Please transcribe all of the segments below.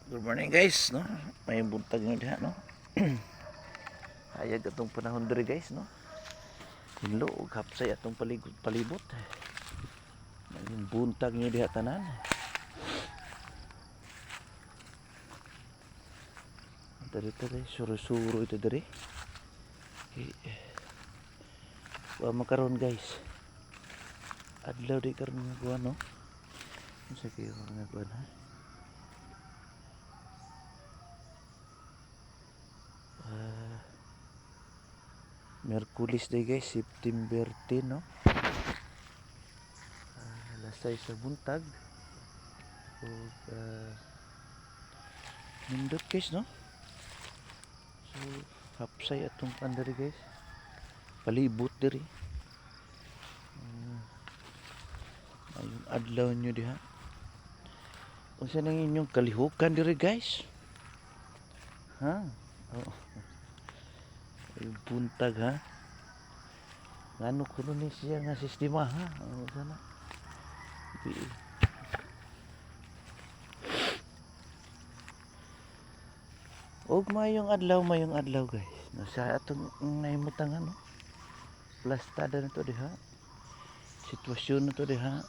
Good morning guys, no? May buntag nyo diha, no? Hayag atong panahon diri guys, no? Hinlo ug hapsay atong palibot. May buntag nyo diha tanan. Dari suru-suru ito diri. Okay. Wa makaron guys. Adlaw di karon nga kuan, no? Unsa kayo nga kuan ha? Merkulis day guys, September 10, no? Lasay sa buntag. Ug nindot guys, no? So, hapsay atong pandari guys. Palibot diri. Ayun adlaw nyo diha. Unsa nang inyong kalihukan diri guys? Ha? Oh. Ayun buntag ha. Ngano kuno ni siya nga sistema ha? Sana. Og mayong adlaw guys. Sa atong naimutangan, no? Plastada na to diha. Sitwasyon na to diha.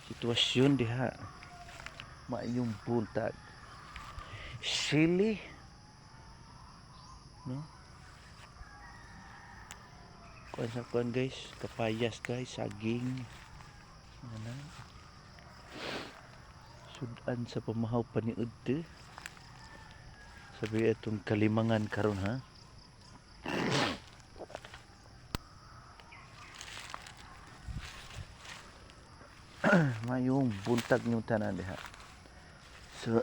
Sitwasyon diha. Mayong buntag. Sili. No? Kuan sa kuan guys. Kapayas guys. Saging. Ano? Sudan sa pamahaw paniud te. Sabi itong kalimangan karon ha. Mayong buntag nyo tanan diha. So